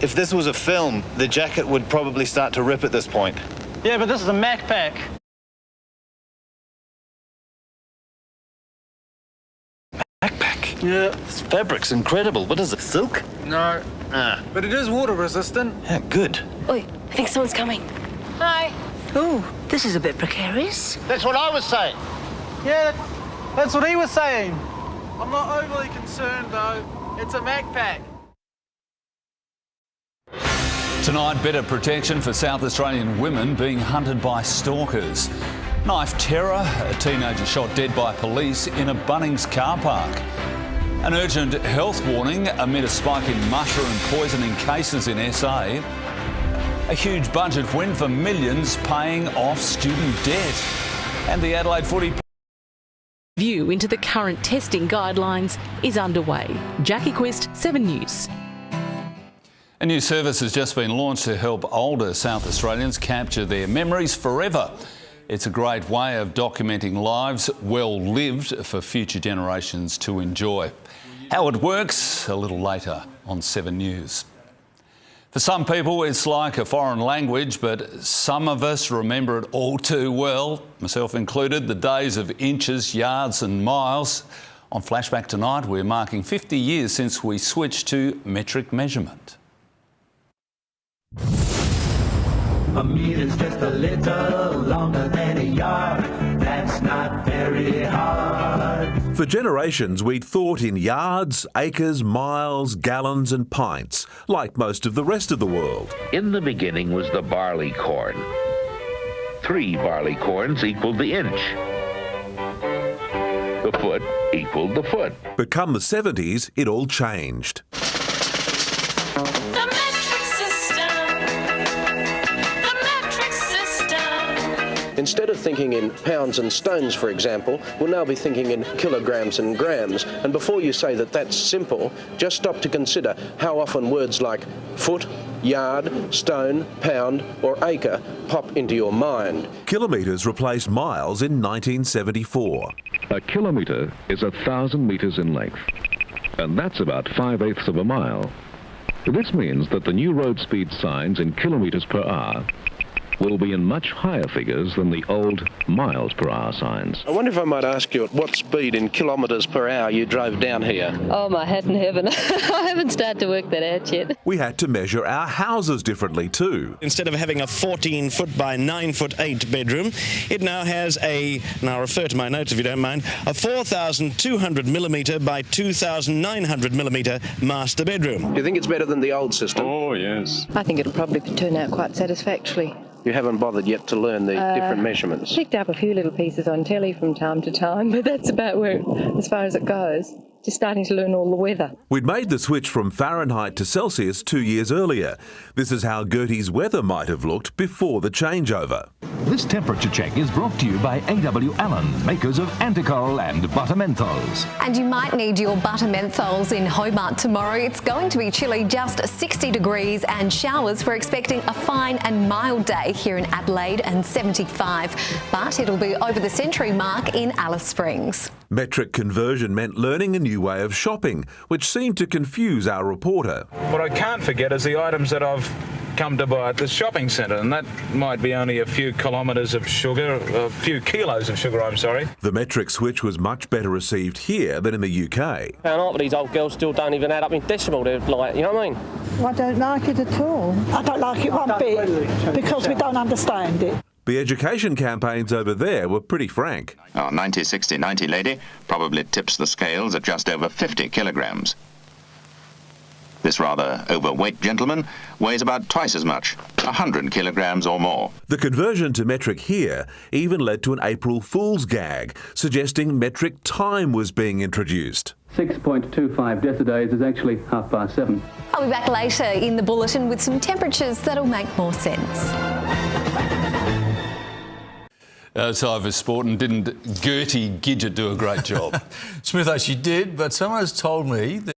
If this was a film, the jacket would probably start to rip at this point. Yeah, but this is a Mac pack. Backpack? Yeah. This fabric's incredible. What is it, silk? No. Ah. But it is water resistant. Yeah, good. Oi, I think someone's coming. Hi. Oh, this is a bit precarious. That's what I was saying. Yeah, that's what he was saying. I'm not overly concerned, though. It's a Mac pack. Tonight, better protection for South Australian women being hunted by stalkers. Knife terror, a teenager shot dead by police in a Bunnings car park. An urgent health warning amid a spike in mushroom poisoning cases in SA. A huge budget win for millions paying off student debt. And the Adelaide footy View into the current testing guidelines is underway. Jackie Quist, 7 News. A new service has just been launched to help older South Australians capture their memories forever. It's a great way of documenting lives well lived for future generations to enjoy. How it works, a little later on 7 News. For some people, it's like a foreign language, but some of us remember it all too well, myself included, the days of inches, yards and miles. On Flashback tonight, we're marking 50 years since we switched to metric measurement. A meter's just a little longer than a yard. That's not very hard. For generations, we'd thought in yards, acres, miles, gallons and pints, like most of the rest of the world. In the beginning was the barley corn. 3 barley corns equaled the inch. The foot equaled the foot. But come the 70s, it all changed. Instead of thinking in pounds and stones, for example, we'll now be thinking in kilograms and grams. And before you say that that's simple, just stop to consider how often words like foot, yard, stone, pound or acre pop into your mind. Kilometres replaced miles in 1974. A kilometre is 1,000 metres in length, and that's about 5/8 of a mile. This means that the new road speed signs in kilometres per hour will be in much higher figures than the old miles per hour signs. I wonder if I might ask you at what speed in kilometres per hour you drove down here? Oh, my hat in heaven. I haven't started to work that out yet. We had to measure our houses differently too. Instead of having a 14-foot by 9'8" bedroom, it now has and I'll refer to my notes if you don't mind, a 4,200mm by 2,900mm master bedroom. Do you think it's better than the old system? Oh, yes. I think it'll probably turn out quite satisfactorily. You haven't bothered yet to learn the different measurements? Picked up a few little pieces on telly from time to time, but that's about as far as it goes. Just starting to learn all the weather. We'd made the switch from Fahrenheit to Celsius 2 years earlier. This is how Gertie's weather might have looked before the changeover. This temperature check is brought to you by A.W. Allen, makers of Anticoral and Butter Menthols. And you might need your Butter Menthols in Hobart tomorrow. It's going to be chilly, just 60 degrees and showers. We're expecting a fine and mild day here in Adelaide and 75, but it'll be over the century mark in Alice Springs. Metric conversion meant learning a new way of shopping, which seemed to confuse our reporter. What I can't forget is the items that I've come to buy at the shopping centre, and that might be only a few kilometres of sugar, a few kilos of sugar, I'm sorry. The metric switch was much better received here than in the UK. But these old girls still don't even add up in decimal, they're like, you know what I mean? I don't like it at all. I don't like it one bit, because we don't understand it. The education campaigns over there were pretty frank. Our 90-60-90 lady probably tips the scales at just over 50 kilograms. This rather overweight gentleman weighs about twice as much, 100 kilograms or more. The conversion to metric here even led to an April Fool's gag, suggesting metric time was being introduced. 6.25 decidays is actually 7:30. I'll be back later in the bulletin with some temperatures that'll make more sense. Outside for sport, and didn't Gertie Gidget do a great job? Smitho, she did, but someone has told me that